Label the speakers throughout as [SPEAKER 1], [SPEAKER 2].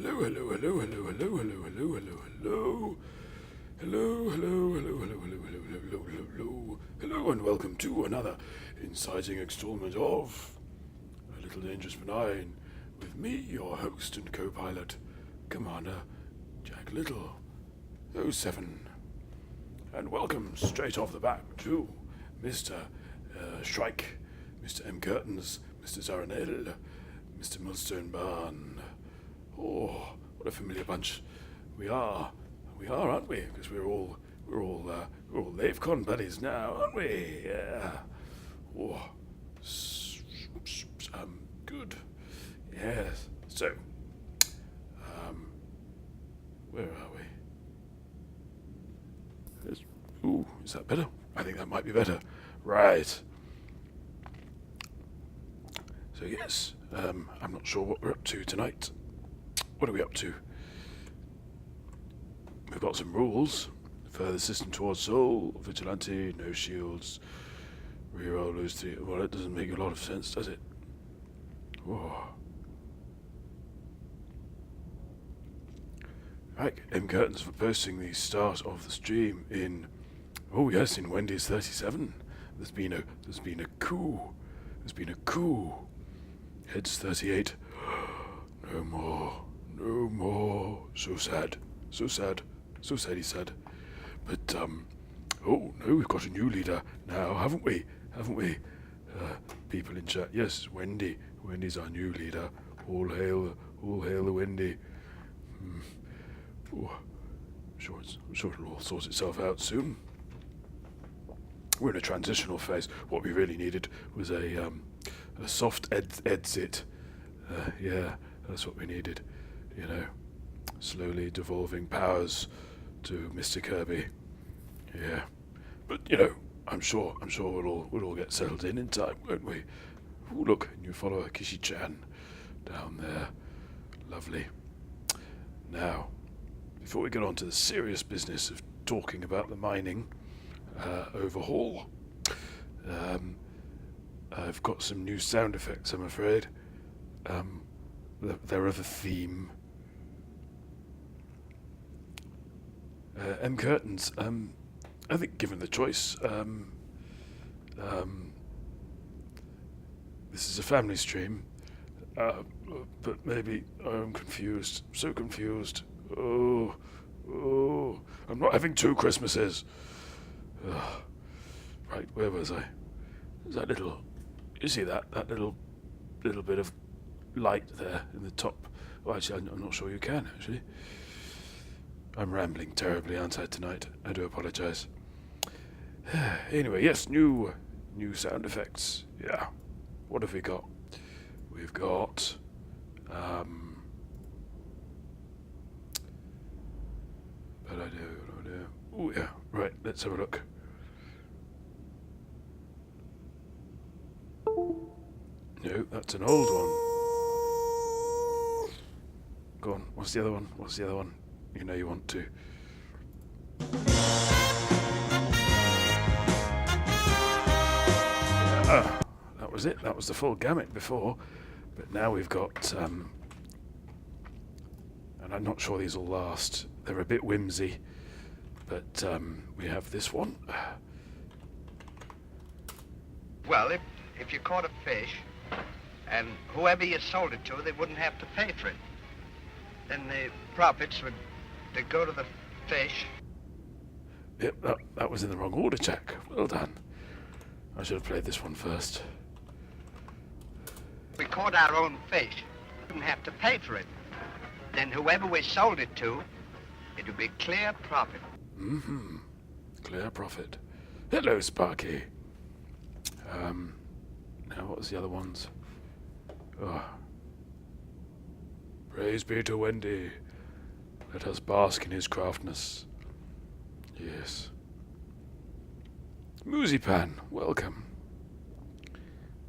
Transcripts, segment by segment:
[SPEAKER 1] Hello, hello, hello, hello, hello, hello, hello, hello, hello. Hello, hello, hello, hello, hello, hello, hello, hello, hello. Hello, and welcome to another inciting installment of A Little Dangerous Benign with me, your host and co-pilot, Commander Jack Little, 07. And welcome straight off the bat to Mr. Shrike, Mr. M. Curtains, Mr. Zaranel, Mr. Millstone Barn. Oh, what a familiar bunch we are, aren't we? Because we're all LaveCon buddies now, aren't we? Yeah. Oh, good. Yes. So, where are we? Ooh, is that better? I think that might be better. Right. So yes, I'm not sure what we're up to tonight. What are we up to? We've got some rules. Further system towards soul, vigilante, no shields, reroll, lose 3. Well, that doesn't make a lot of sense, does it? Whoa. Right, M. Curtains for posting the start of the stream in, oh yes, in Wendy's 37. There's been a coup. There's been a coup. Heads 38. No more. No more. So sad. So sad. So sadly sad. But, oh no, we've got a new leader now, haven't we? Haven't we? People in chat. Yes, Wendy. Wendy's our new leader. All hail the Wendy. Oh, I'm sure it'll all sort itself out soon. We're in a transitional phase. What we really needed was a soft exit. Yeah, that's what we needed. You know, slowly devolving powers to Mr. Kirby. Yeah, but you know, I'm sure we'll all get settled in time, won't we? Ooh, look, new follower Kishi-chan down there. Lovely. Now, before we get on to the serious business of talking about the mining overhaul, I've got some new sound effects, I'm afraid. They're of a theme. M. Curtains, I think given the choice, this is a family stream, but maybe I'm confused, so confused. Oh, I'm not having 2 Christmases. Right, where was I? There's that little, you see that little bit of light there in the top. Well, actually, I'm not sure you can, actually. I'm rambling terribly, aren't I, tonight? I do apologise. Anyway, yes, new sound effects. Yeah. What have we got? We've got... But I do. Oh, yeah. Right, let's have a look. No, that's an old one. Go on, what's the other one? You know you want to. That was it. That was the full gamut before. But now we've got... and I'm not sure these will last. They're a bit whimsy. But we have this one.
[SPEAKER 2] Well, if you caught a fish, and whoever you sold it to, they wouldn't have to pay for it. Then the profits would go to the fish.
[SPEAKER 1] Yep, that was in the wrong order, Jack. Well done. I should have played this one first.
[SPEAKER 2] We caught our own fish, wouldn't have to pay for it. Then whoever we sold it to, it would be clear profit.
[SPEAKER 1] Mm-hmm. Clear profit. Hello, Sparky. Now what was the other ones? Oh. Praise be to Wendy. Let us bask in his craftness. Yes. Mooseypan, welcome.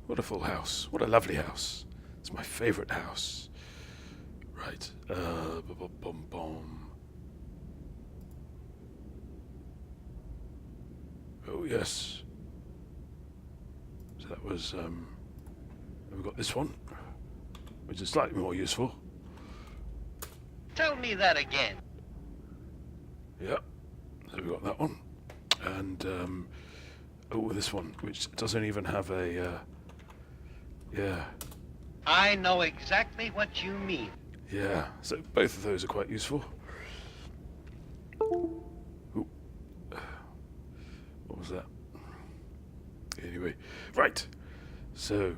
[SPEAKER 1] What a full house. What a lovely house. It's my favourite house. Right. Oh, yes. So that was, we've got this one, which is slightly more useful.
[SPEAKER 2] Tell me that again.
[SPEAKER 1] Yeah, so we got that one. And, oh, this one, which doesn't even have a, yeah.
[SPEAKER 2] I know exactly what you mean.
[SPEAKER 1] Yeah, so both of those are quite useful. Ooh. What was that? Anyway, right. So,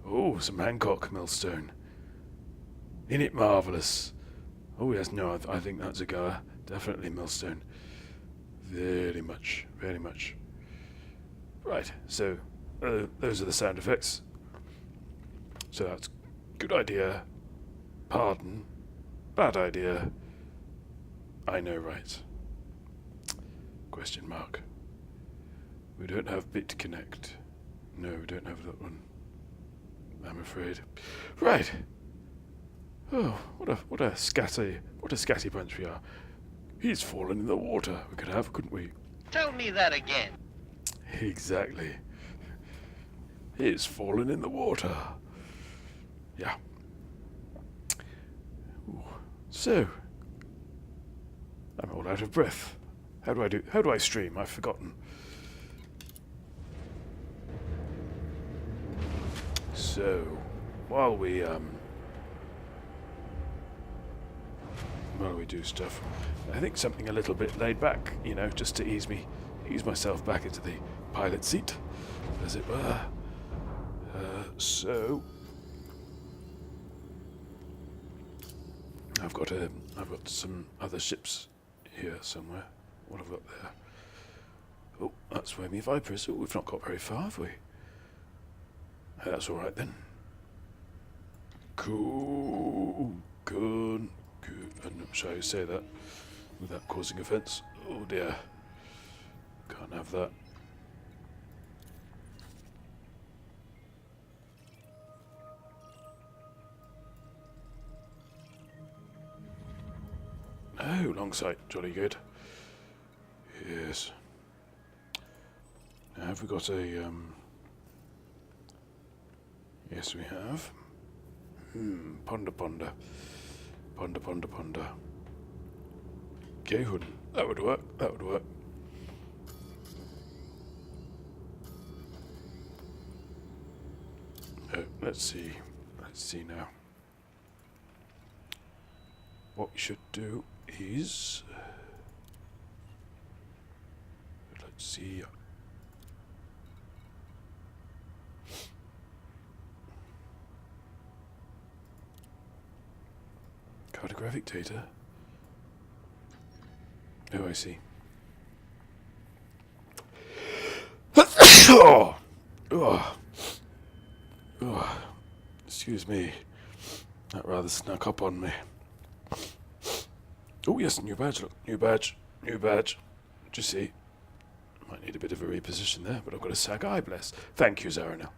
[SPEAKER 1] oh, some Hancock millstone. Isn't it marvellous? Oh yes, no, I think that's a goer. Definitely millstone. Very much, very much. Right, so those are the sound effects. So that's good idea, pardon, bad idea, I know right. Question mark. We don't have BitConnect. No, we don't have that one, I'm afraid. Right. Oh, what a scatty bunch we are. He's fallen in the water. We could have, couldn't we?
[SPEAKER 2] Tell me that again.
[SPEAKER 1] Exactly. He's fallen in the water. Yeah. Ooh. So, I'm all out of breath. How do I stream? I've forgotten. So, while we do stuff, I think something a little bit laid back, you know, just to ease myself back into the pilot seat, as it were. So I've got some other ships here somewhere. What have I got there? Oh, that's where me Vipers. Oh, we've not got very far, have we? That's all right then. Cool. Good. And shall I say that without causing offence? Oh dear. Can't have that. Oh, long sight. Jolly good. Yes. Now, have we got a... Yes, we have. Ponder. Gehun. That would work. Let's see now. What we should do is... Let's see... Cartographic data. Oh, I see. Oh. Excuse me. That rather snuck up on me. Oh yes, new badge. Look, new badge. Do you see? Might need a bit of a reposition there, but I've got a sag eye, bless. Thank you, Zaranel.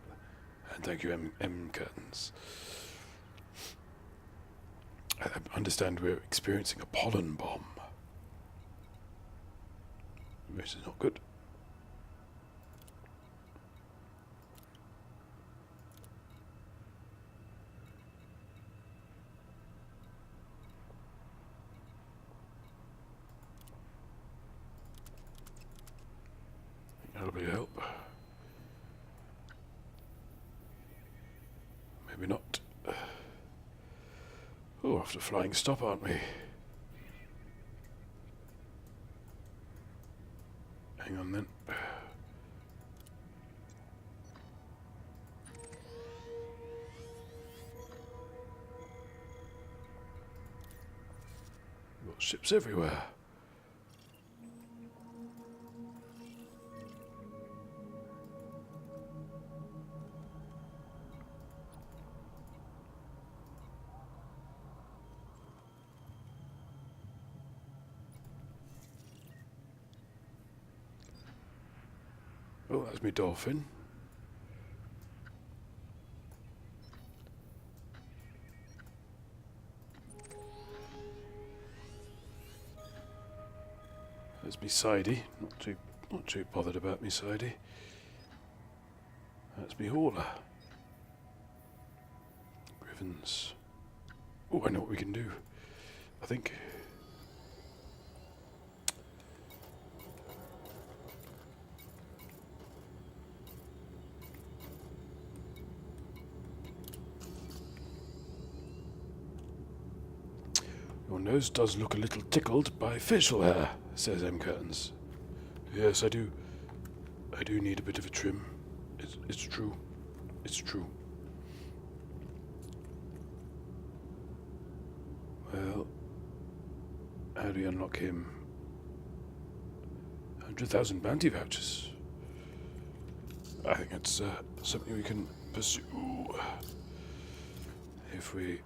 [SPEAKER 1] And thank you, M Curtains. I understand we're experiencing a pollen bomb. Which is not good. That'll be a help. Maybe not. Oh, after flying stop, aren't we? Hang on then. We've got ships everywhere. Oh, that's me dolphin. There's me sidey. Not too bothered about me sidey. That's me hauler. Heavens. Oh, I know what we can do. I think. Your nose does look a little tickled by facial hair, says M. Curtains. Yes, I do. I do need a bit of a trim. It's true. It's true. Well, how do we unlock him? 100,000 bounty vouchers. I think that's something we can pursue if we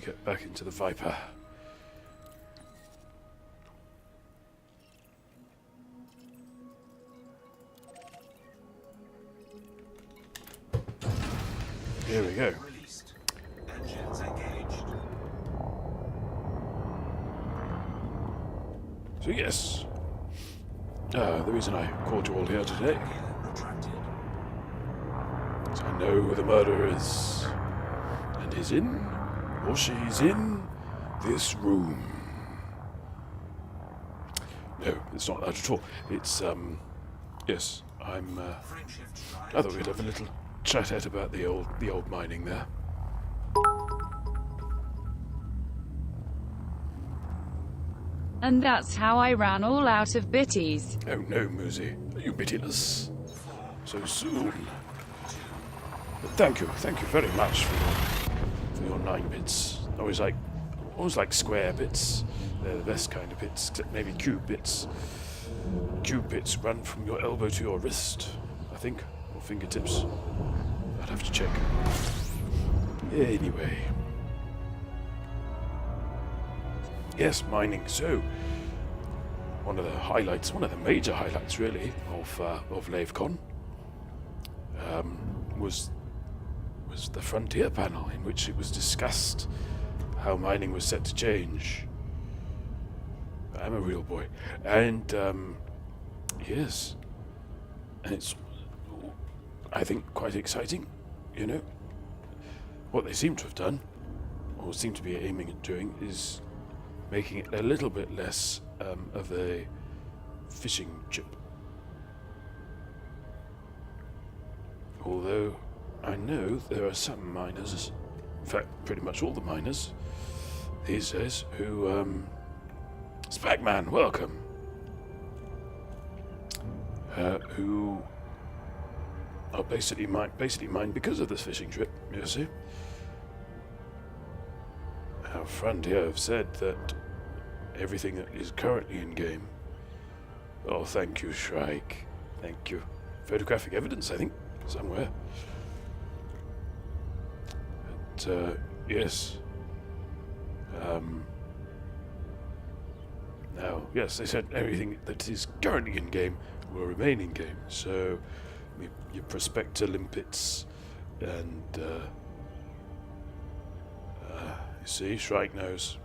[SPEAKER 1] get back into the Viper. Here we go.
[SPEAKER 3] Released. Engines engaged.
[SPEAKER 1] So yes, the reason I called you all here today
[SPEAKER 3] Retracted.
[SPEAKER 1] is I know who the murderer is, and he's in, or she's in, this room. No, it's not that at all. It's yes, I'm. I thought we'd have a little chat about the old mining there.
[SPEAKER 4] And that's how I ran all out of bitties.
[SPEAKER 1] Oh no, Moosey, are you bittyless? So soon. But thank you very much for your 9 bits. I always like square bits. They're the best kind of bits, except maybe cube bits. Cube bits run from your elbow to your wrist, I think, or fingertips. I'd have to check. Anyway. Yes, mining. So, one of the major highlights, really, of LaveCon was the Frontier panel, in which it was discussed how mining was set to change. I'm a real boy, and yes, and it's, I think, quite exciting. You know, what they seem to have done, or seem to be aiming at doing, is making it a little bit less of a fishing chip. Although I know there are some miners, in fact pretty much all the miners these days, who Spagman, welcome, who are basically mine because of this fishing trip, you see. Our Frontier have said that everything that is currently in game. Oh, thank you, Shrike. Thank you. Photographic evidence, I think, somewhere. But, yes. Now, yes, they said everything that is currently in game will remain in game. So, your prospector limpets and, you see, Shrike knows.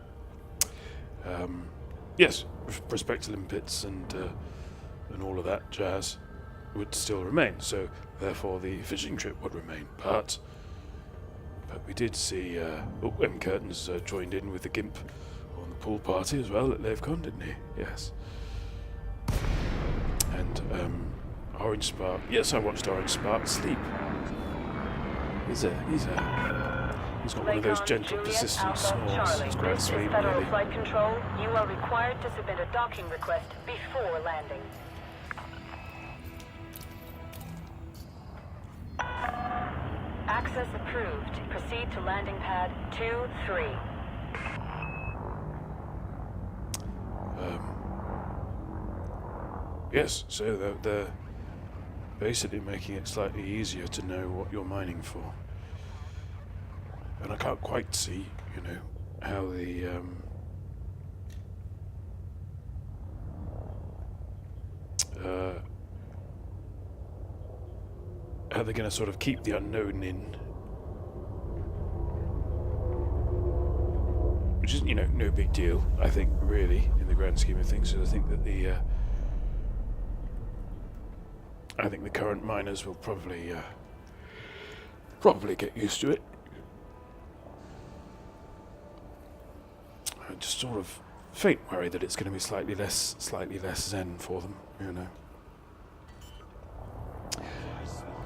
[SPEAKER 1] Yes, prospector limpets and all of that jazz would still remain. So, therefore, the fishing trip would remain. But we did see M. Curtains joined in with the Gimp on the pool party as well at LaveCon, didn't he? Yes. And Orange Spark. Yes, I watched Orange Spark sleep. He's got one of those gentle, persistent snores. He's quite sweet,
[SPEAKER 5] Federal
[SPEAKER 1] really.
[SPEAKER 5] Flight Control, you are required to submit a docking request before landing. Access approved. Proceed to landing pad 2-3.
[SPEAKER 1] Yes, so they're basically making it slightly easier to know what you're mining for. And I can't quite see, you know, how how they're going to sort of keep the unknown in. Which is, you know, no big deal, I think, really, in the grand scheme of things. So I think that the current miners will probably probably get used to it. I just sort of faint worry that it's going to be slightly less zen for them, you know.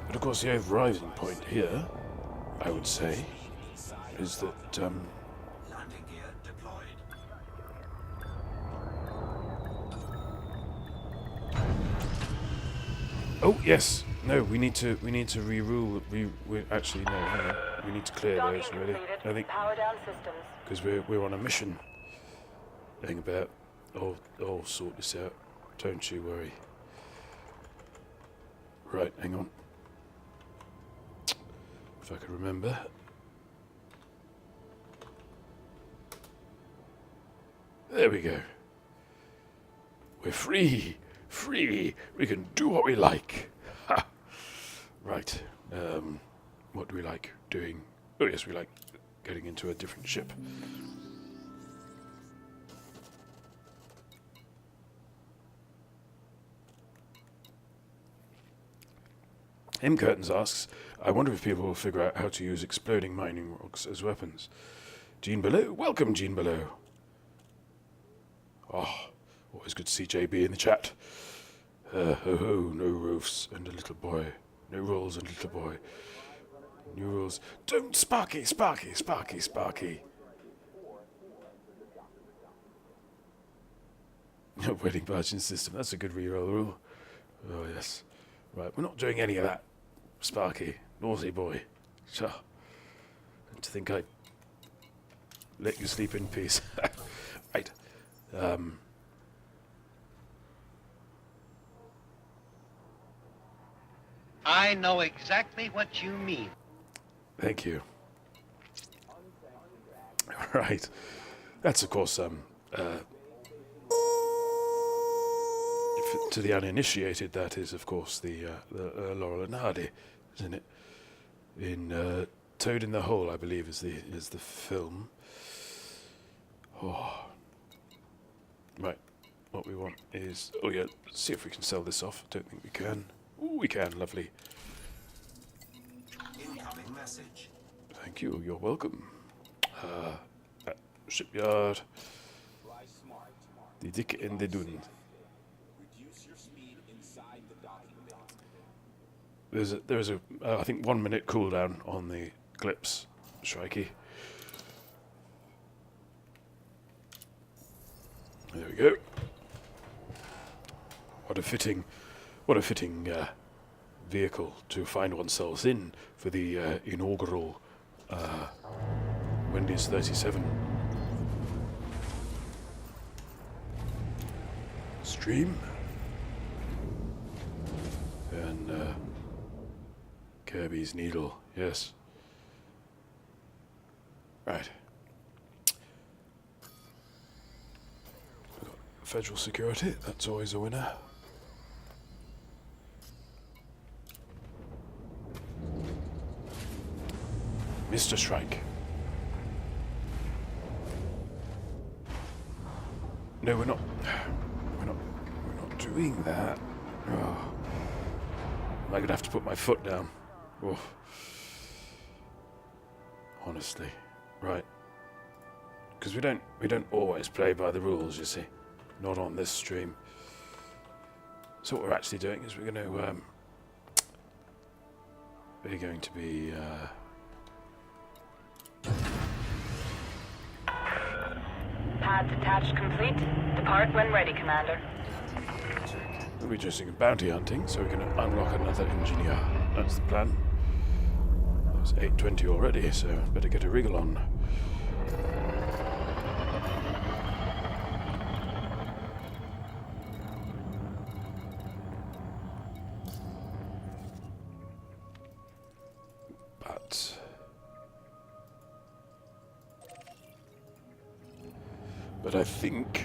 [SPEAKER 1] But of course, the overriding point here, I would say, is that
[SPEAKER 3] Landing gear deployed.
[SPEAKER 1] oh yes, no, we need to re-rule. Actually, no, hang on. We need to clear
[SPEAKER 5] Docking
[SPEAKER 1] those really.
[SPEAKER 5] completed.
[SPEAKER 1] I think
[SPEAKER 5] Power down systems.
[SPEAKER 1] because we're on a mission. Hang about. I'll sort this out. Don't you worry. Right, hang on. If I can remember. There we go. We're free. Free. We can do what we like. Ha. Right. What do we like doing? Oh yes, we like getting into a different ship. M. Curtains asks, I wonder if people will figure out how to use exploding mining rocks as weapons. Gene Below, welcome Gene Below. Oh, always good to see JB in the chat. Ho ho, no roofs and a little boy. No rules and a little boy. New rules. Don't Sparky, Sparky, Sparky, Sparky. No wedding margin system. That's a good reroll rule. Oh yes. Right, we're not doing any of that. Sparky, naughty boy. Sure. And to think I'd let you sleep in peace. Right.
[SPEAKER 2] I know exactly what you mean.
[SPEAKER 1] Thank you. Right. That's of course to the uninitiated, that is of course the Laurel and Hardy, isn't it? In Toad in the Hole, I believe, is the film. Oh. Right. What we want is, oh yeah, let's see if we can sell this off. Don't think we can. Oh, we can. Lovely.
[SPEAKER 3] Incoming message.
[SPEAKER 1] Thank you. You're welcome. Shipyard. The Dick and the Dun. There's a I think 1 minute cooldown on the Eclipse, Shrikey. There we go. What a fitting vehicle to find oneself in for the inaugural Wendy's 37 stream. And Kirby's Needle, yes. Right. We've got federal security, that's always a winner. Mr. Shrike. No, we're not doing that. Oh. Am I gonna have to put my foot down? Oh. Honestly, right? Because we don't always play by the rules, you see. Not on this stream. So what we're actually doing is we're going to be.
[SPEAKER 5] Pads attached complete. Depart when ready, Commander.
[SPEAKER 1] We'll be doing bounty hunting, so we can unlock another engineer. That's the plan. It's 8:20 already, so better get a wriggle on. But I think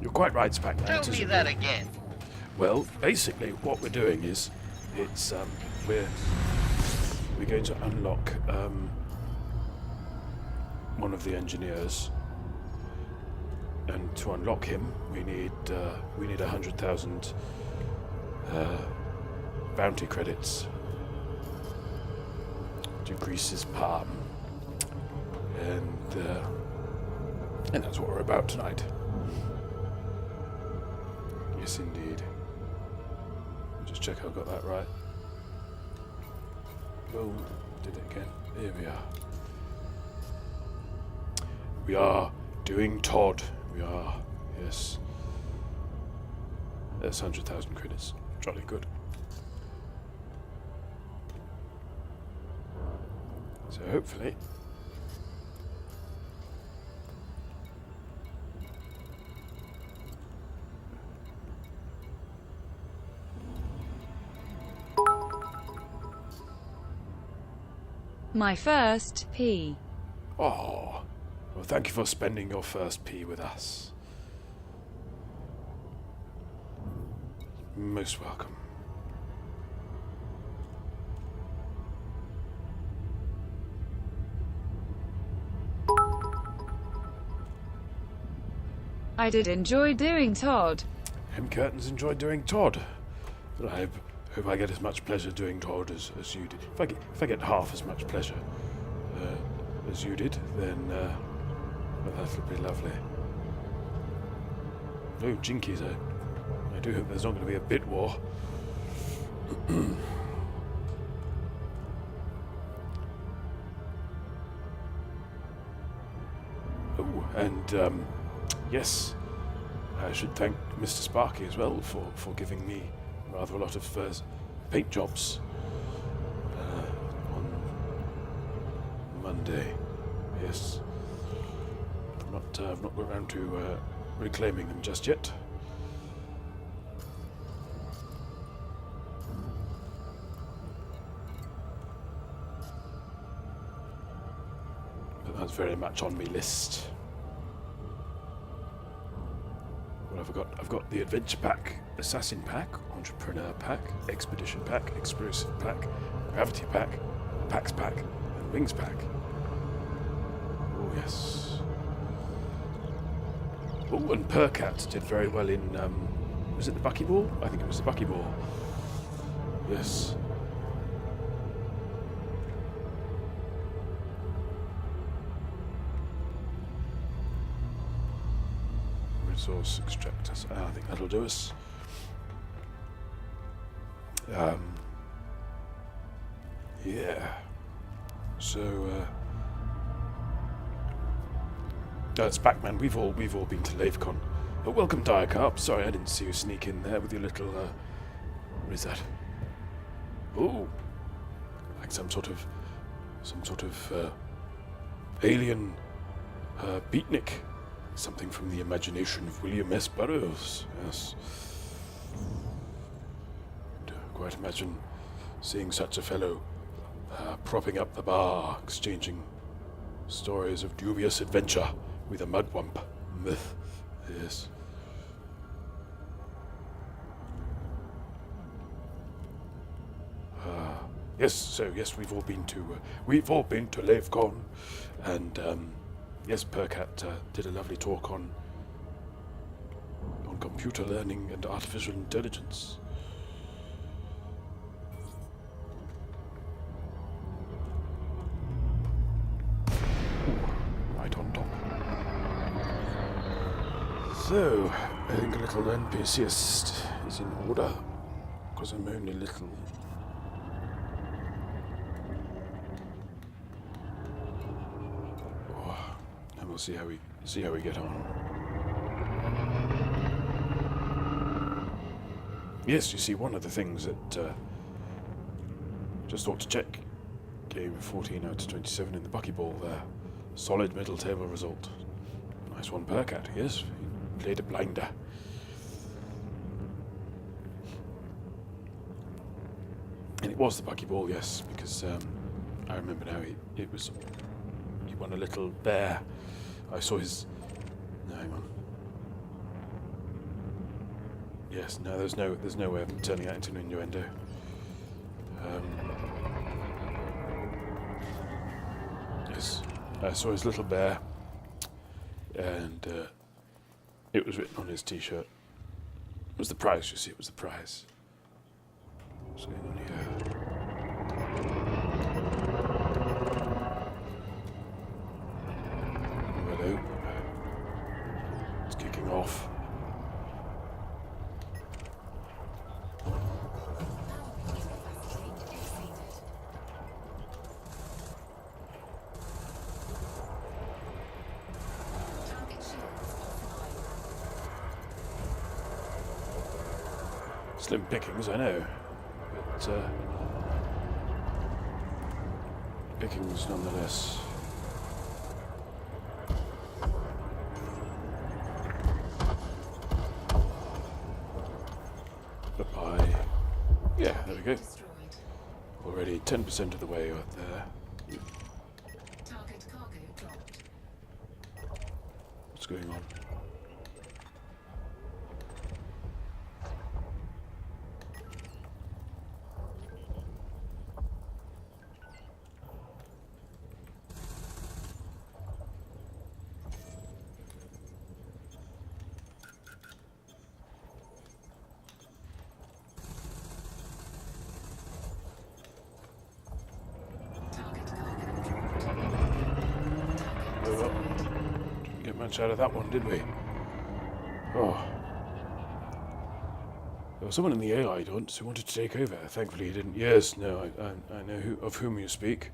[SPEAKER 1] you're quite right, Spackman.
[SPEAKER 2] Tell me that again.
[SPEAKER 1] Well, basically, what we're doing is, it's we're going to unlock one of the engineers, and to unlock him, we need 100,000 bounty credits to grease his palm, and that's what we're about tonight. Yes, indeed. Just check I've got that right. Oh, did it again. Here we are. We are doing Todd. We are, yes. That's 100,000 credits. Jolly good. So hopefully...
[SPEAKER 4] My first P.
[SPEAKER 1] Oh, well, thank you for spending your first P with us. Most welcome.
[SPEAKER 4] I did enjoy doing Todd.
[SPEAKER 1] M. Curtains enjoyed doing Todd. But I hope I get as much pleasure doing Todd as you did. If I get half as much pleasure as you did, then well, that'll be lovely. Oh, jinkies, I do hope there's not going to be a bit war. Oh, and yes, I should thank Mr. Sparky as well for giving me rather a lot of paint jobs on Monday. Yes, I've not got around to reclaiming them just yet. But that's very much on my list. What have I got? I've got the Adventure Pack, Assassin Pack, Entrepreneur Pack, Expedition Pack, Explosive Pack, Gravity Pack, Pax Pack, and Wings Pack. Oh, yes. Oh, and Percat did very well in, was it the Buckyball? I think it was the Buckyball. Yes. Resource extractors. I think that'll do us. Yeah. So, it's Pac-Man. We've all been to LaveCon. But welcome, Diacarp. Sorry, I didn't see you sneak in there with your little. What is that? Oh, like some sort of alien beatnik. Something from the imagination of William S. Burroughs. Yes. Quite imagine seeing such a fellow propping up the bar, exchanging stories of dubious adventure with a mudwump. Myth. Yes. Yes. So yes, we've all been to LaveCon, and yes, Percat did a lovely talk on computer learning and artificial intelligence. Right on top. So, I think a little NPC assist is in order, because I'm only little. Oh, and we'll see how we get on. Yes, you see, one of the things that just thought to check. Game 14 out of 27 in the Buckyball there. Solid middle table result. Nice one, Percat, yes. He played a blinder. And it was the Buckyball, yes, because I remember now he won a little bear. I saw his... No, hang on. Yes, no, there's no way of turning that into an innuendo. Yes, I saw his little bear, and It was written on his t-shirt. It was the prize, you see, it was the prize. What's going on here? Hello. It's kicking off. Slim pickings, I know, but pickings nonetheless. Bye-bye. Yeah, there we go. Already 10% of the way out there.
[SPEAKER 6] Target cargo dropped.
[SPEAKER 1] What's going on? Didn't get much out of that one, did we? Oh. There was someone in the AI once who wanted to take over. Thankfully he didn't. Yes, no, I know of whom you speak.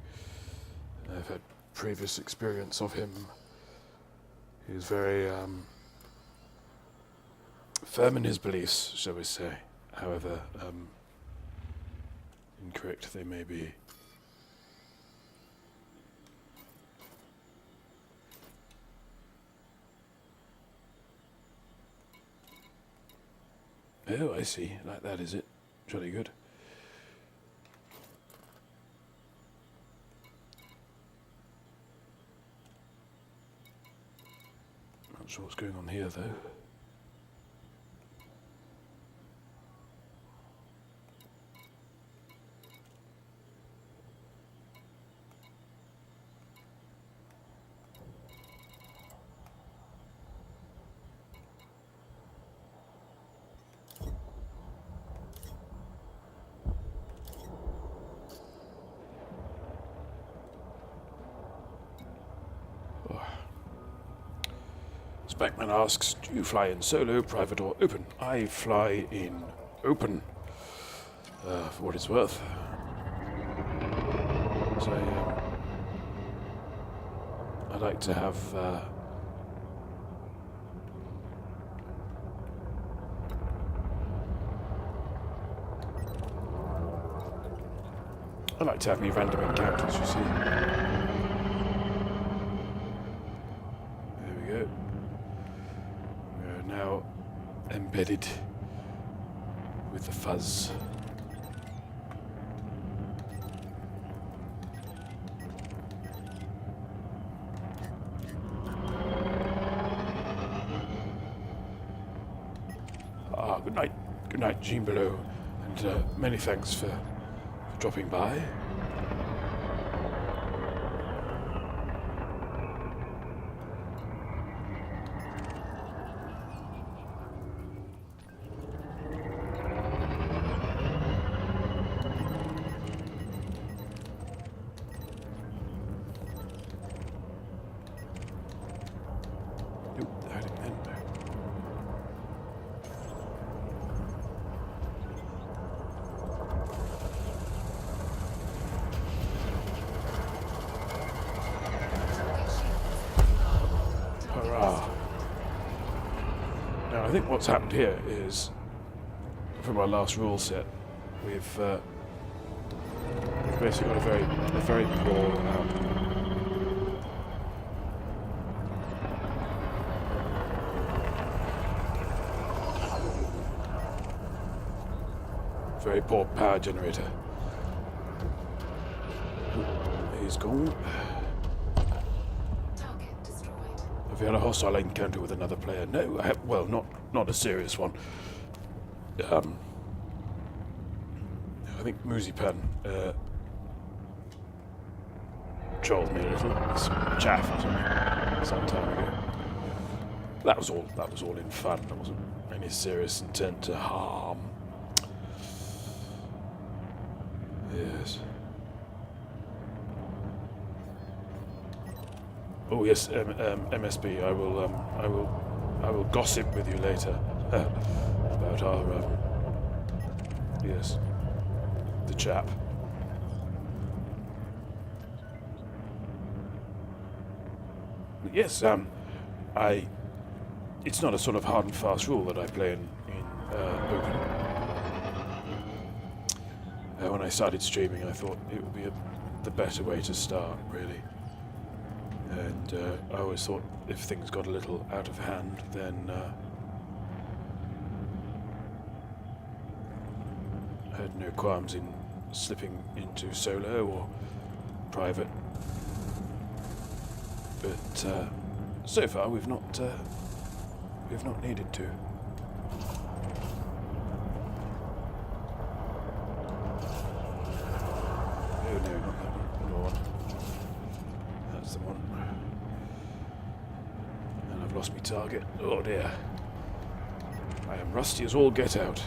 [SPEAKER 1] I've had previous experience of him. He was very firm in his beliefs, shall we say. However, incorrect they may be. Oh, I see. Like that, is it? Jolly good. Not sure what's going on here, though. Speckman asks, do you fly in solo, private or open? I fly in open, for what it's worth. So, I like to have, me random encounters, you see. There we go. Now embedded with the fuzz. Good night, Jean Below, and many thanks for dropping by. I think what's happened here is, from our last rule set, we've basically got a very poor power generator. He's gone. Have you had a hostile encounter with another player? No, I have, well, not a serious one. I think Moozypan trolled me a little. Some chaff or something, some time ago. That was all in fun. There wasn't any serious intent to harm. Yes. Oh yes, MSB. I will gossip with you later about our yes, the chap. Yes, it's not a sort of hard and fast rule that I play in open. When I started streaming, I thought it would be the better way to start, really. And I always thought if things got a little out of hand, then I had no qualms in slipping into solo or private. But so far, we've not needed to. Oh no, not that one. Another one. That's the one. And I've lost my target. Oh dear. I am rusty as all get out.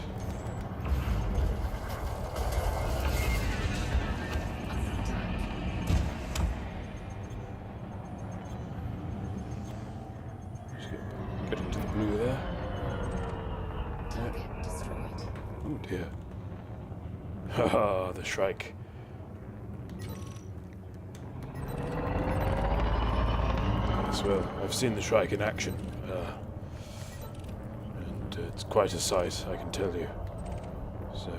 [SPEAKER 1] Just get into the blue there.
[SPEAKER 6] Target destroyed.
[SPEAKER 1] Oh dear. Haha, the Shrike. Yes, well, I've seen the Shrike in action. And it's quite a sight, I can tell you. So,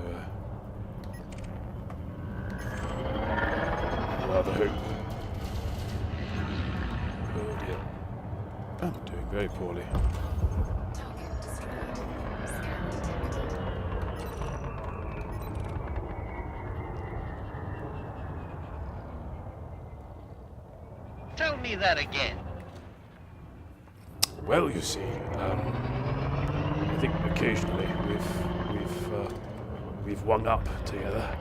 [SPEAKER 1] rather hope. Oh dear. I'm doing very poorly.
[SPEAKER 6] Target destroyed. Scan detected.
[SPEAKER 2] Tell me that again.
[SPEAKER 1] Well, you see, I think occasionally we've wung up together.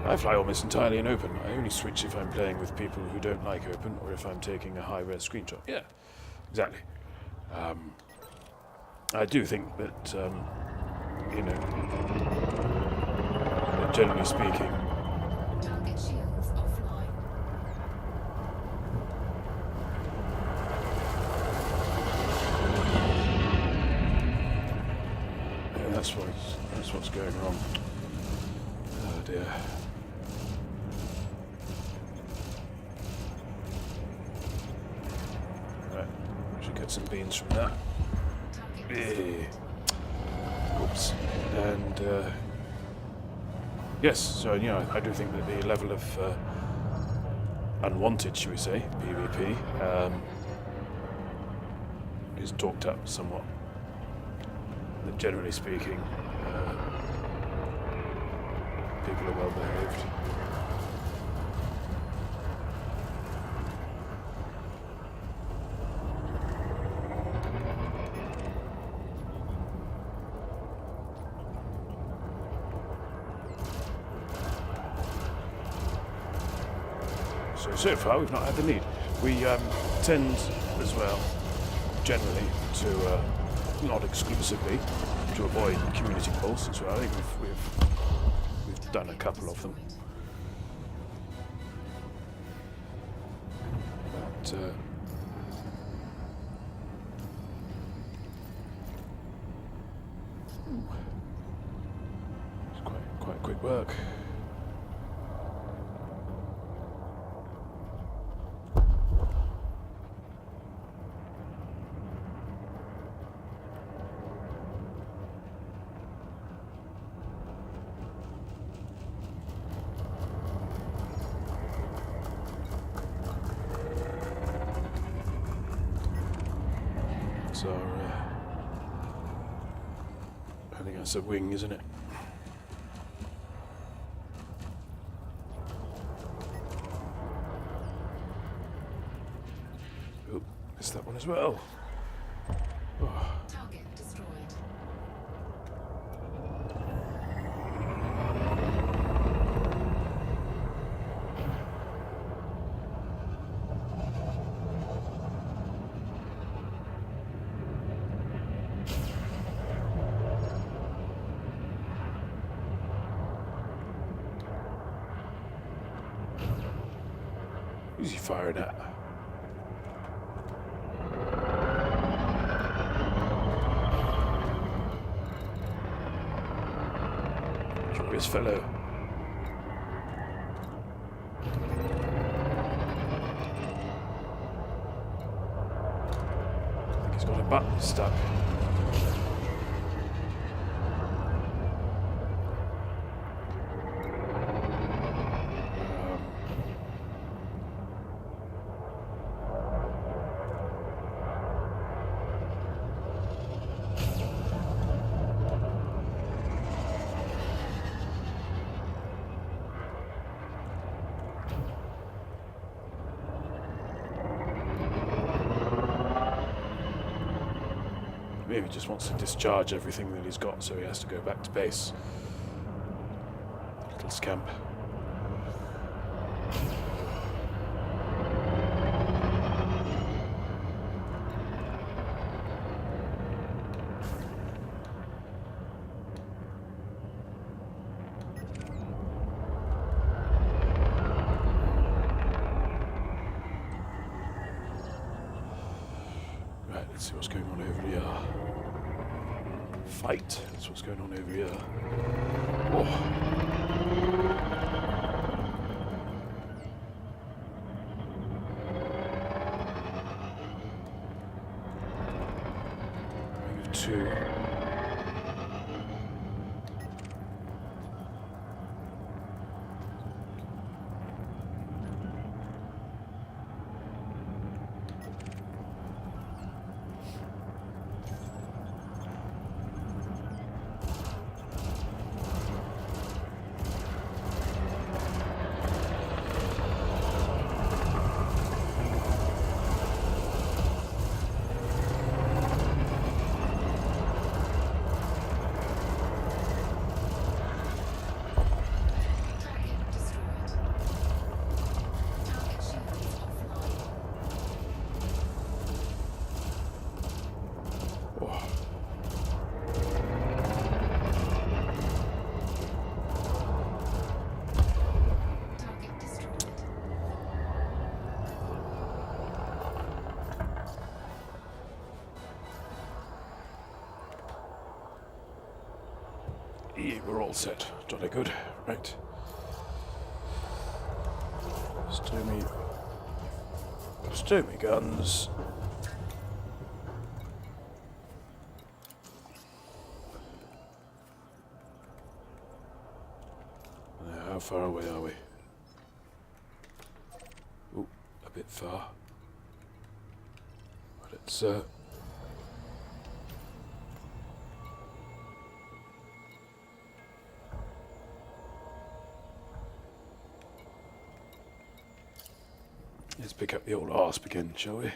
[SPEAKER 1] I fly almost entirely in open. I only switch if I'm playing with people who don't like open, or if I'm taking a high-res screenshot. Yeah, exactly. I do think that, generally speaking,
[SPEAKER 6] Target shields offline.
[SPEAKER 1] that's what's going wrong. Oh dear. Right, should get some beans from that.
[SPEAKER 6] Target
[SPEAKER 1] Eh. Oops. And yes, so I do think that the level of unwanted, shall we say, PvP, is talked up somewhat. That generally speaking, people are well behaved. So far we've not had the need. We tend as well, generally, to not exclusively, to avoid community polls as well. I think we've done a couple of them. But it's quite quick work. I think that's a wing, isn't it? Oh, missed that one as well. Oh.
[SPEAKER 6] Target destroyed.
[SPEAKER 1] Who's he firing at? Curious fellow. I think he's got a button stuck. Maybe he just wants to discharge everything that he's got, so he has to go back to base. Little scamp. Right, let's see what's going on over here. Fight. That's what's going on over here. Oh. Ring of two.
[SPEAKER 6] Target destroyed. Target shields offline.
[SPEAKER 1] Oh.
[SPEAKER 6] Target destroyed.
[SPEAKER 1] Yeah, we're all set. Jolly good. Right. Stow me guns. Now, how far away are we? Ooh, a bit far. But it's let's pick up the old ARSP again, shall we?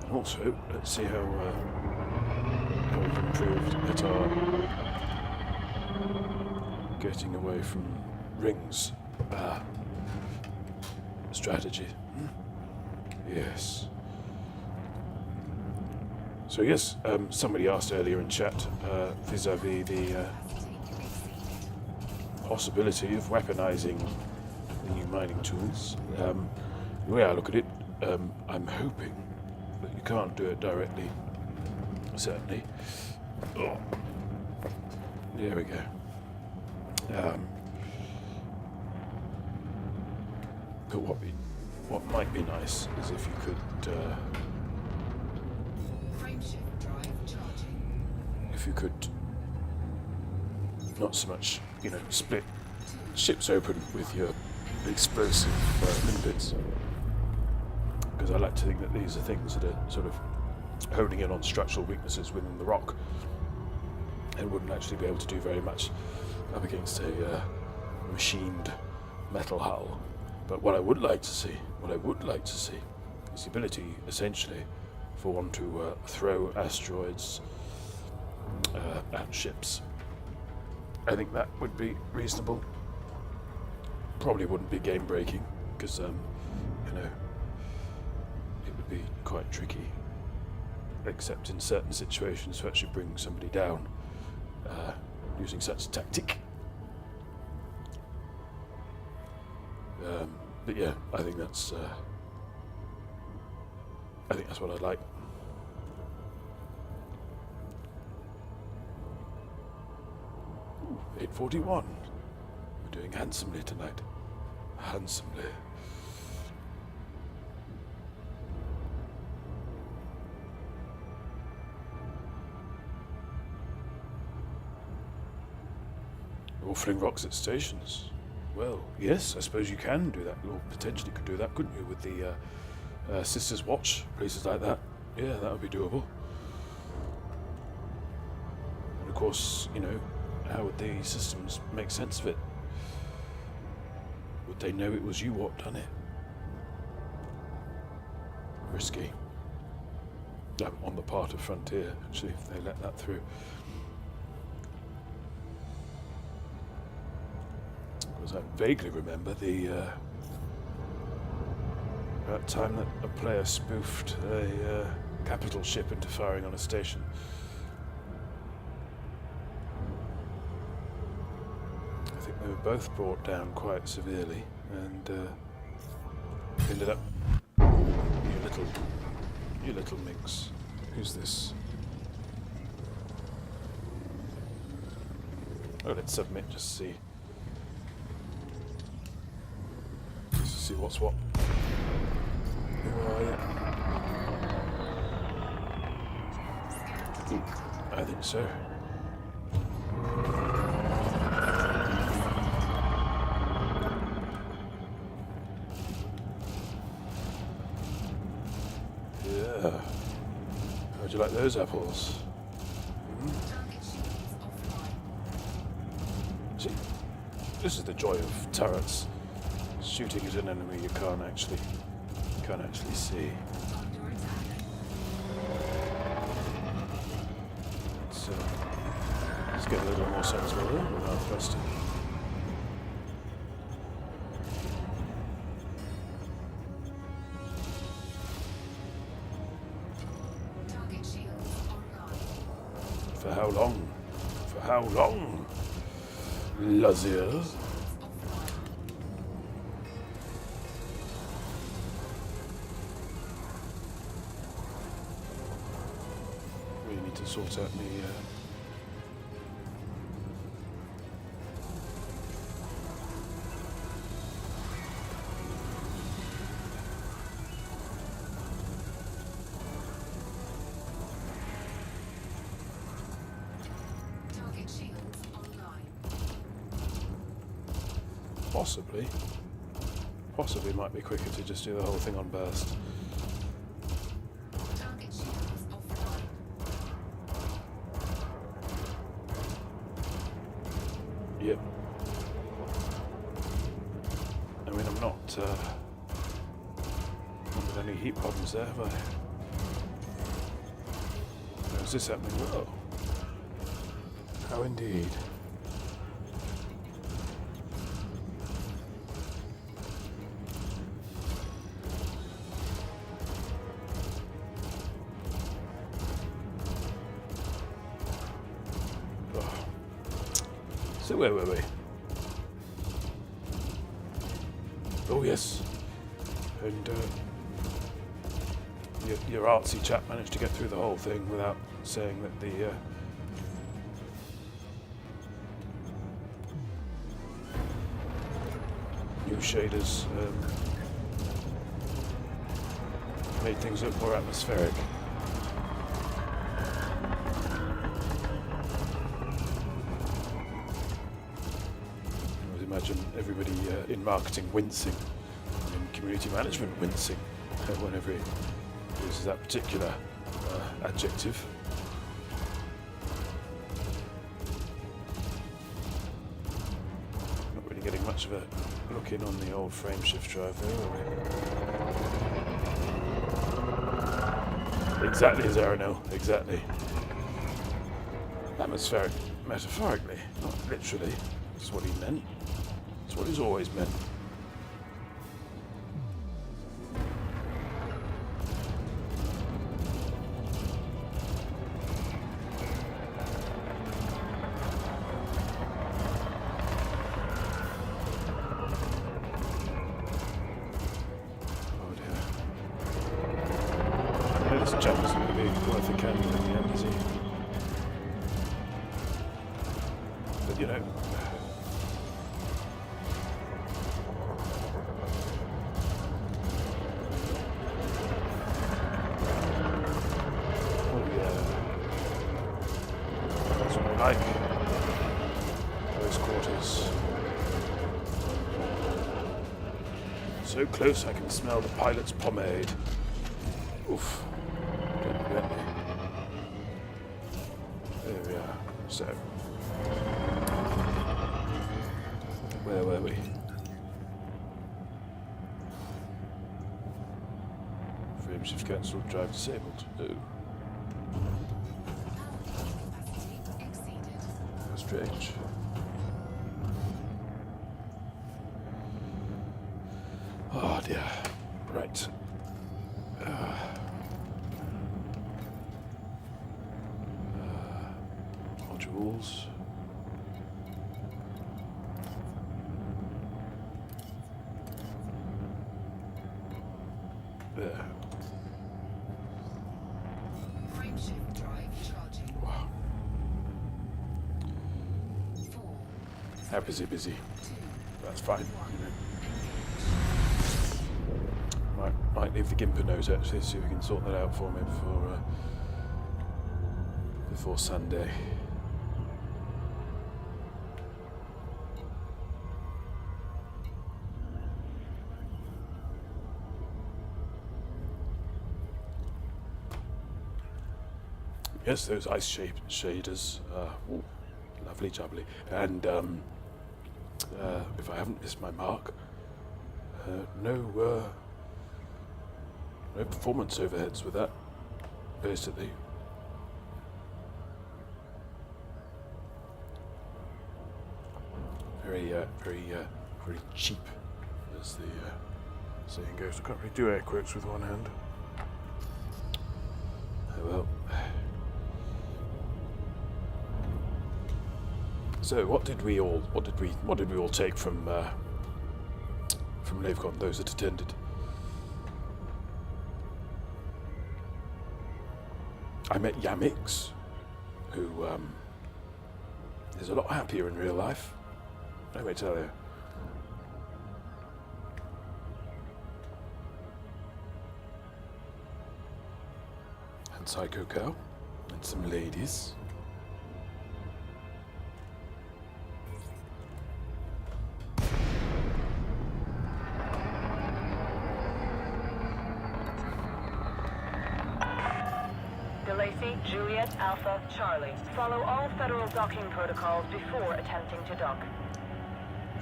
[SPEAKER 1] And also, let's see how we've improved at our getting away from rings strategy. Yes. So yes, somebody asked earlier in chat vis-a-vis the possibility of weaponizing the new mining tools. The way I look at it, I'm hoping that you can't do it directly, certainly. Oh. There we go. But what might be nice is if you could
[SPEAKER 6] Frameshift drive charging.
[SPEAKER 1] if you could not so much, split ships open with your explosive limpets. Because I like to think that these are things that are sort of honing in on structural weaknesses within the rock and wouldn't actually be able to do very much up against a machined metal hull. But what I would like to see is the ability, essentially, for one to throw asteroids at ships. I think that would be reasonable. Probably wouldn't be game breaking because it would be quite tricky. except in certain situations to actually bring somebody down using such a tactic. But yeah, I think that's what I'd like. Ooh, 8:41. We're doing handsomely tonight. Handsomely. Offering rocks at stations. Well, yes, I suppose you can do that, or potentially could do that, couldn't you, with the Sister's Watch, places like that. Yeah, that would be doable. And of course, you know, how would the systems make sense of it? Would they know it was you what done it? Risky. On the part of Frontier, actually, if they let that through. Because I vaguely remember that time that a player spoofed a capital ship into firing on a station. I think they were both brought down quite severely, and ended up. You little minx. Who's this? Oh, let's submit. Just see. Just to see what's what. Who are you? I think so. Yeah. How'd you like those apples? See, this is the joy of turrets. Shooting at an enemy you can't actually see. So let's get a little more sensible with our thrusting.
[SPEAKER 6] Target shields online.
[SPEAKER 1] For how long? For how long? Lazir. Really need to sort out the
[SPEAKER 6] Target shields online.
[SPEAKER 1] Possibly might be quicker to just do the whole thing on burst.
[SPEAKER 6] Target shields offline.
[SPEAKER 1] Yep. I mean, I'm not with any heat problems there, have I? How's this happening? Whoa. How indeed. So where were we? Oh yes, and your artsy chap managed to get through the whole thing without saying that the new shaders made things look more atmospheric. Imagine everybody in marketing wincing, and in community management wincing whenever he uses that particular adjective. Not really getting much of a look in on the old frame shift drive there, are we? Exactly, Zaranel, exactly. Atmospheric, metaphorically, not literally. That's what he meant. That's what he's always meant. chap isn't going to be worth a candle in the end, is he? But you know. Oh yeah. That's what I like. Close quarters. So close I can smell the pilot's pomade. Oof. Don't get me. There we are. So. Where were we? Frame shift cancelled, drive disabled. Oh.
[SPEAKER 6] Capacity exceeded.
[SPEAKER 1] How strange. Oh dear. Right. Modules. There.
[SPEAKER 6] Frame shift drive charging.
[SPEAKER 1] Wow.
[SPEAKER 6] 4,
[SPEAKER 1] How busy.
[SPEAKER 6] 2,
[SPEAKER 1] That's fine.
[SPEAKER 6] 1.
[SPEAKER 1] You know.
[SPEAKER 6] Engage.
[SPEAKER 1] Might leave the Gimper nose actually, see if we can sort that out for me before Sunday. Yes, those ice shaders. Ooh, lovely jubbly. And if I haven't missed my mark, no performance overheads with that, basically. Very cheap, as the saying goes. I can't really do air quotes with one hand. Oh well. So, what did we all take from LaveCon? Those that attended. I met Yamix, who is a lot happier in real life. Let me tell you. And Psycho Cow, and some ladies.
[SPEAKER 5] DeLacy, Juliet, Alpha, Charlie. Follow all federal docking protocols before attempting to dock.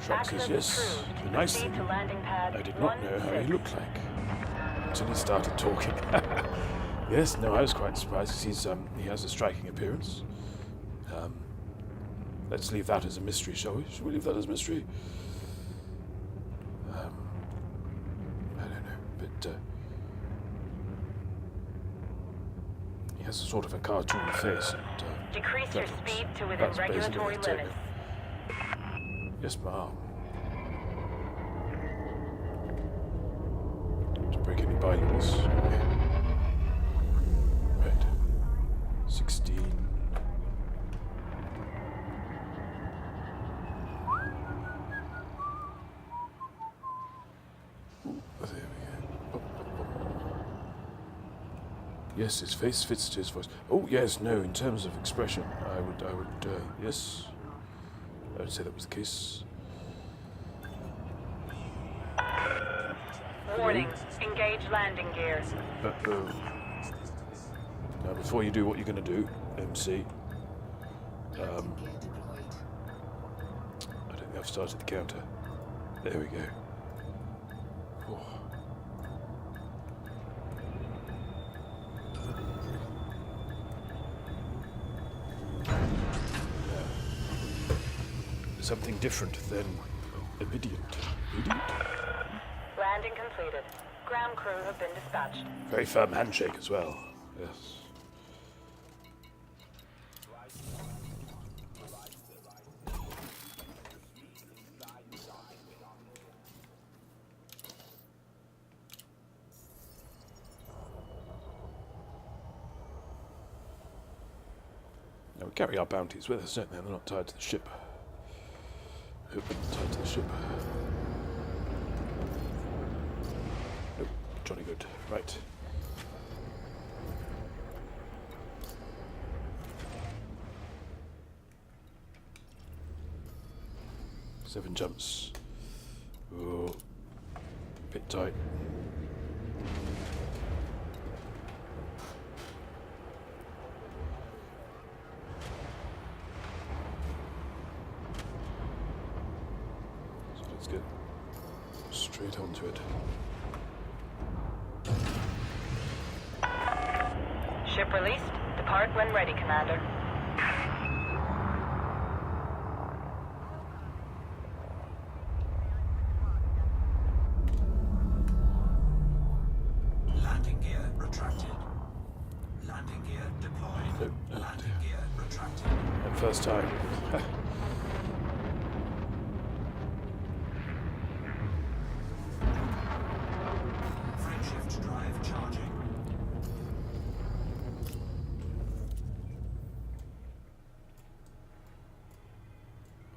[SPEAKER 1] Shock says yes. The nice
[SPEAKER 5] Proceed
[SPEAKER 1] thing,
[SPEAKER 5] to landing pad
[SPEAKER 1] I did not know how he
[SPEAKER 5] 16.
[SPEAKER 1] looked like until he started talking. Yes, no, I was quite surprised because he has a striking appearance. Let's leave that as a mystery, shall we? Should we leave that as a mystery? I don't know, but he has a sort of a cartoon face. And,
[SPEAKER 5] Decrease your
[SPEAKER 1] that looks-
[SPEAKER 5] speed to within
[SPEAKER 1] that's basically
[SPEAKER 5] regulatory
[SPEAKER 1] the statement.
[SPEAKER 5] limits.
[SPEAKER 1] Yes, ma'am. To break any bylaws. Right. 16. There we go. Yes, his face fits to his voice. Oh, yes, no, in terms of expression, I would, yes. I would say that was the case.
[SPEAKER 5] Warning. Engage landing gear.
[SPEAKER 1] Uh-oh. Now, before you do what you're going to do, MC,
[SPEAKER 6] Gear deployed.
[SPEAKER 1] I don't think I've started the counter. There we go. Oh. Something different than obedient. Obedient?
[SPEAKER 5] Landing completed. Ground crew have been dispatched.
[SPEAKER 1] Very firm handshake as well. Yes. carry our bounties with us, don't they? They're not tied to the ship. Hope they're not tied to the ship. Nope, jolly good. Right. Seven jumps. Oh, bit tight. So let's get straight onto it.
[SPEAKER 5] Ship released. Depart when ready, Commander.
[SPEAKER 3] Landing gear retracted. Landing gear deployed.
[SPEAKER 1] Oh,
[SPEAKER 3] Landing gear retracted.
[SPEAKER 1] that first time.
[SPEAKER 3] Frameshift drive charging.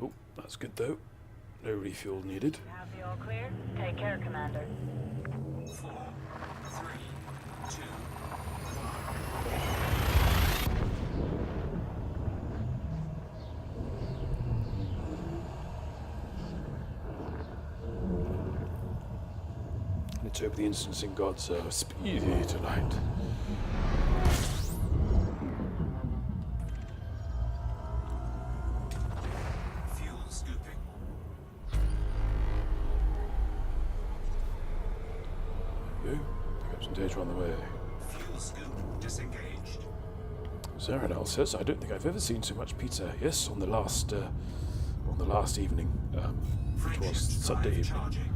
[SPEAKER 1] Oh, that's good though. No refuel needed.
[SPEAKER 5] Have the all clear? Take care, Commander.
[SPEAKER 3] 4, 3, 2,
[SPEAKER 1] Let's hope the instancing gods are speedy tonight.
[SPEAKER 3] fuel scooping.
[SPEAKER 1] There we go. Pick up some data on the way.
[SPEAKER 3] Fuel scoop disengaged.
[SPEAKER 1] Zaranel says, I don't think I've ever seen so much pizza. Yes, on the last evening, which was
[SPEAKER 3] Frameshift
[SPEAKER 1] Sunday
[SPEAKER 3] drive
[SPEAKER 1] evening.
[SPEAKER 3] charging.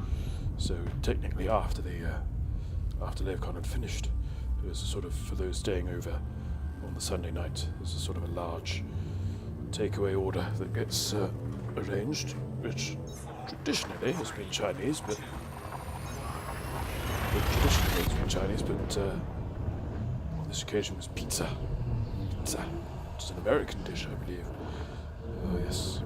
[SPEAKER 1] So technically, after LaveCon had finished, it was a sort of, for those staying over on the Sunday night, there's a sort of a large takeaway order that gets arranged, which traditionally has been Chinese, but on this occasion was pizza. Pizza, which is an American dish, I believe. Oh yes.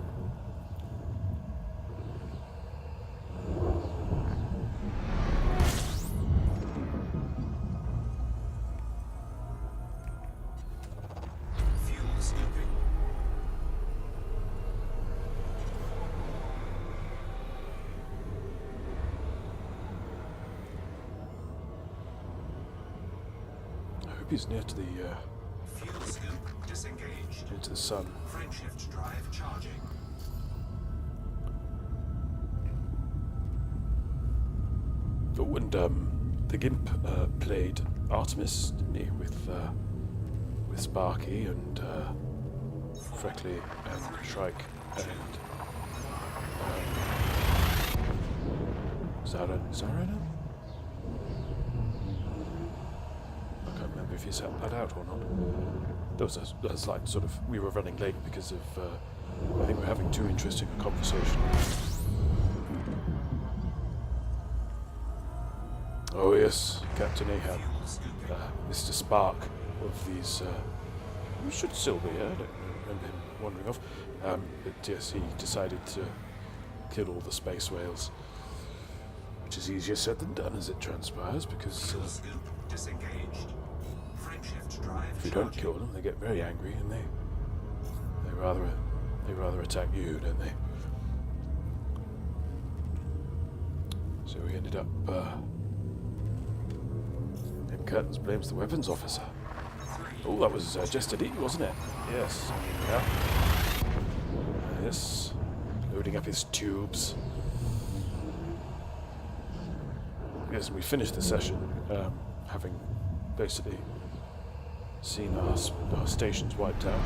[SPEAKER 3] Fuel scooping.
[SPEAKER 1] I hope he's near to the
[SPEAKER 3] Fuel scoop disengaged.
[SPEAKER 1] near to the sun.
[SPEAKER 3] Frameshift drive charging.
[SPEAKER 1] Oh, and the Gimp played Artemis, didn't he, with Sparky and Freckley and Shrike and Zarana? I can't remember if he sat that out or not. There was a slight sort of, we were running late because of, I think we're having too interesting a conversation. Oh yes, Captain Ahab,
[SPEAKER 3] Fuel scooping.
[SPEAKER 1] Mr. Spark of these, who should still be here, I don't remember him wandering off, but yes, he decided to kill all the space whales, which is easier said than done as it transpires, because
[SPEAKER 3] Fuel scoop disengaged. Frameshift drive
[SPEAKER 1] if you don't
[SPEAKER 3] charging.
[SPEAKER 1] kill them, they get very angry and they rather attack you, don't they? So we ended up, M. Curtains blames the weapons officer. Oh, that was just a wasn't it? Yes. Yeah. Yes. Loading up his tubes. Yes, and we finished the session having basically seen our stations wiped out,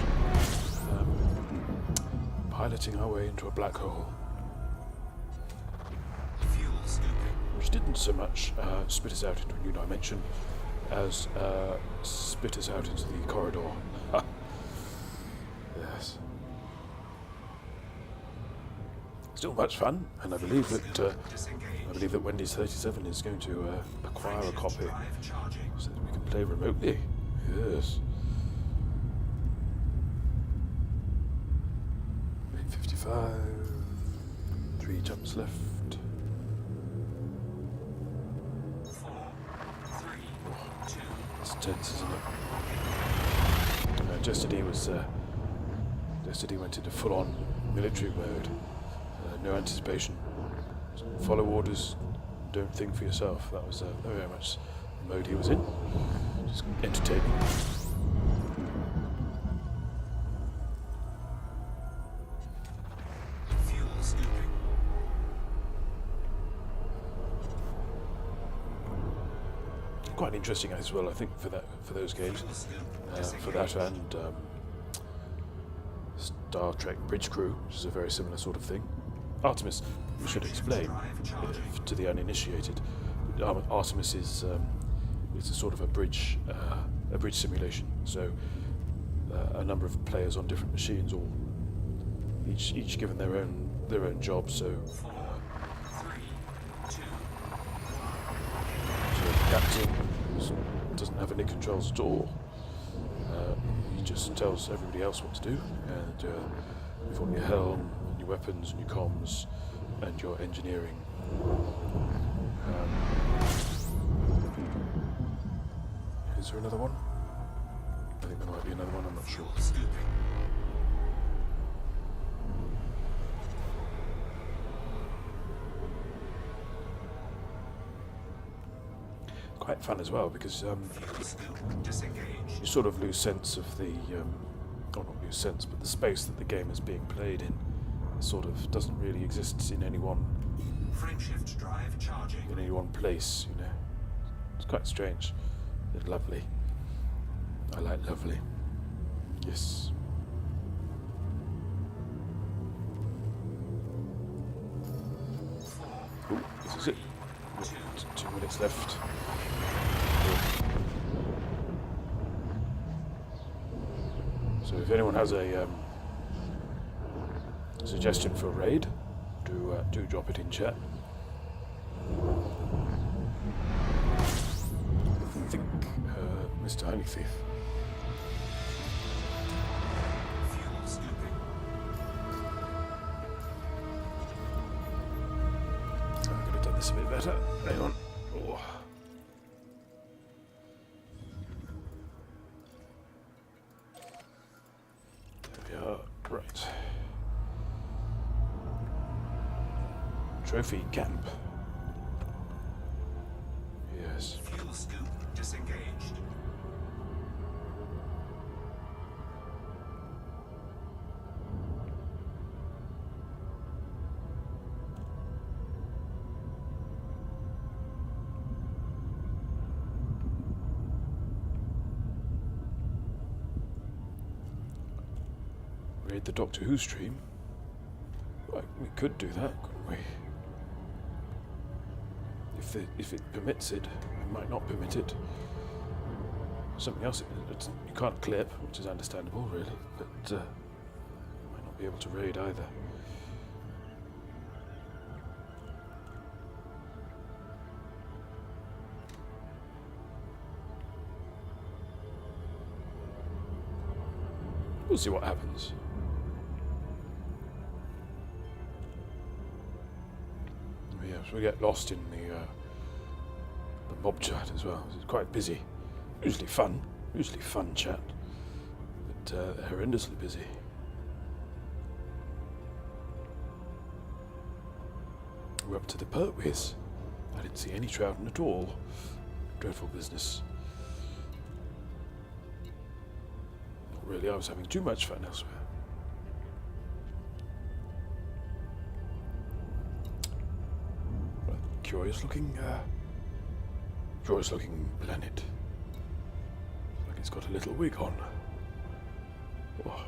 [SPEAKER 1] piloting our way into a black hole,
[SPEAKER 3] Fuel scooping.
[SPEAKER 1] which didn't so much spit us out into a new dimension as spit us out into the corridor. Yes. Still much fun, and I believe that Wendy's 37 is going to acquire a copy
[SPEAKER 3] Drive charging.
[SPEAKER 1] so that we can play remotely. Yes. 5. 3 jumps left.
[SPEAKER 3] 4, 3, 2,
[SPEAKER 1] It's tense, isn't it? Just as he went into full-on military mode. No anticipation. Follow orders. Don't think for yourself. That was very much the mode he was in. Just entertaining.
[SPEAKER 3] fuel scooping.
[SPEAKER 1] Quite interesting as well, I think, for those games.
[SPEAKER 3] Fuel scoop
[SPEAKER 1] For that
[SPEAKER 3] disengaged.
[SPEAKER 1] and Star Trek Bridge Crew, which is a very similar sort of thing. Artemis, we should explain to the uninitiated. Artemis is it's a sort of a bridge simulation. So a number of players on different machines, all each given their own job. So
[SPEAKER 3] 4, 3, 2,
[SPEAKER 1] so the captain doesn't have any controls at all. He just tells everybody else what to do, and you've got your helm, and your weapons, and your comms, and your engineering. Is there another one? I think there might be another one, I'm not sure.
[SPEAKER 3] fuel scooping.
[SPEAKER 1] Quite fun as well, because
[SPEAKER 3] Fuel scoop disengaged.
[SPEAKER 1] you sort of lose sense of the, or not lose sense, but the space that the game is being played in sort of doesn't really exist in any one
[SPEAKER 3] Frameshift drive charging.
[SPEAKER 1] place, you know. It's quite strange. It's lovely. I like lovely. Yes. Ooh, this is it. 2 minutes left. So if anyone has a suggestion for a raid, do drop it in chat. I think Mr. Honey Thief.
[SPEAKER 3] Fuel scooping.
[SPEAKER 1] I could have done this a bit better. Hang on. Oh. There we are. Right. Trophy camp. Yes.
[SPEAKER 3] Fuel scoop disengaged.
[SPEAKER 1] Raid the Doctor Who stream. Well, we could do that, couldn't we? If it permits it, it might not permit it. Something else, you can't clip, which is understandable, really, but might not be able to raid either. We'll see what happens. Yeah, so we get lost in the mob chat as well. It's quite busy. Usually fun chat, but horrendously busy. We're up to the pert whiz. I didn't see any Troughton at all. Dreadful business. Not really, I was having too much fun elsewhere. Curious looking planet. Like it's got a little wig on. Oh.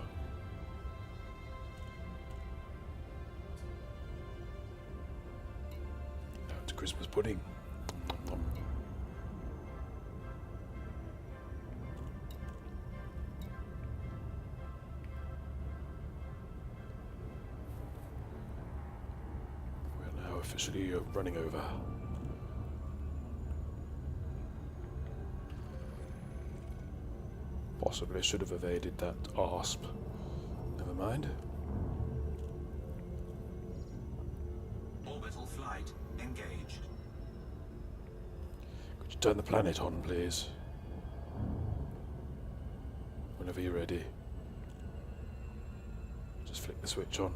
[SPEAKER 1] Now it's Christmas pudding. Nom, nom. We're now officially running over. Possibly should have evaded that ASP. Never mind. turn the planet on, please. Whenever you're ready. Just flick the switch on.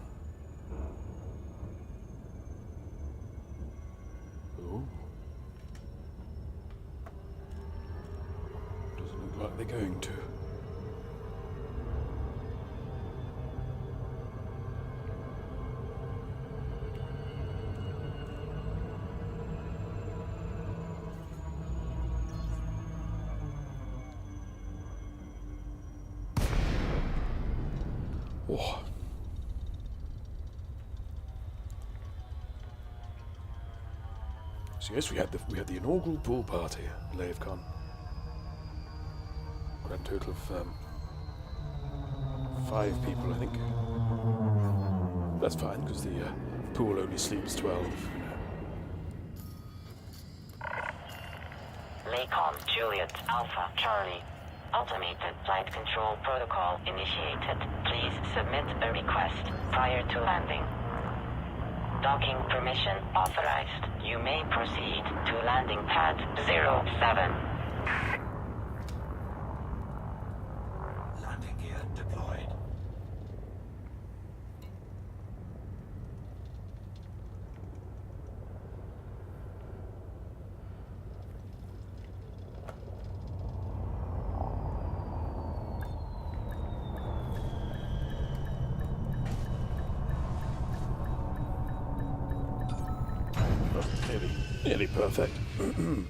[SPEAKER 1] Ooh. Doesn't look like they're going to. Oh. So yes, we had the inaugural pool party at LaveCon. Grand total of 5 people, I think. That's fine because the pool only sleeps 12.
[SPEAKER 7] Lyttle Juliet Alpha Charlie. Automated flight control protocol initiated. Please submit a request prior to landing. Docking permission authorized. You may proceed to landing pad 07.
[SPEAKER 3] Landing gear deployed.
[SPEAKER 1] Nearly perfect. Landing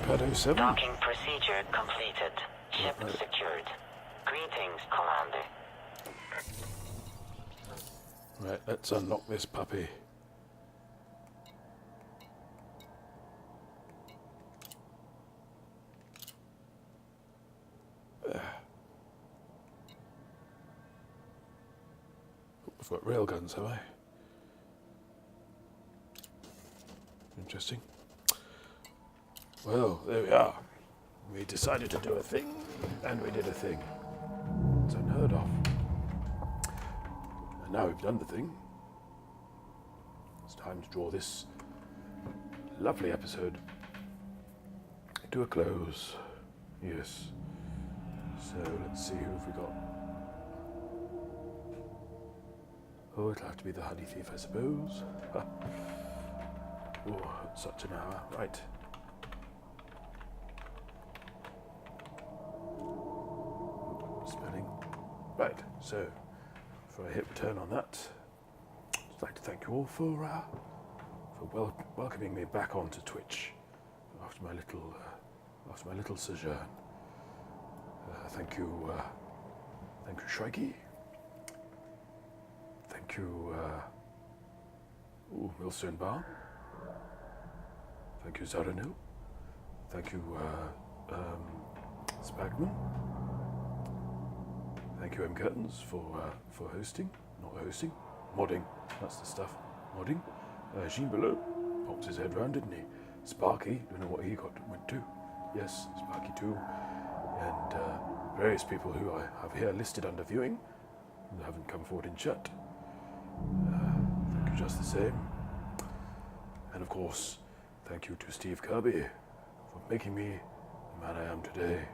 [SPEAKER 1] pad 07.
[SPEAKER 7] Docking procedure completed. Ship secured. Greetings, Commander.
[SPEAKER 1] Right, let's unlock this puppy. I've got railguns, have I? Interesting. Well, there we are. We decided to do a thing, and we did a thing. It's unheard of. And now we've done the thing. It's time to draw this lovely episode to a close. Yes. So let's see who have we got. Oh, it'll have to be the honey thief, I suppose. Oh, such an hour. Right. Spelling. Right, so before I hit return on that, I'd like to thank you all for welcoming me back onto Twitch after my little sojourn. Thank you, Shrikey. Thank you, Millstone Bar. Thank you, Zaranil. Thank you, Spagman. Thank you, M. Curtains, for hosting. Not hosting, modding. That's the stuff. Modding. Jean Below popped his head round, didn't he? Sparky, don't know what he went to. Yes, Sparky too. And various people who I have here listed under viewing and haven't come forward in chat. Thank you just the same. And of course, thank you to Steve Kirby for making me the man I am today.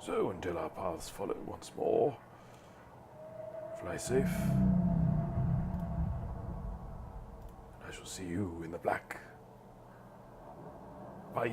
[SPEAKER 1] So until our paths follow once more, fly safe. And I shall see you in the black. Bye.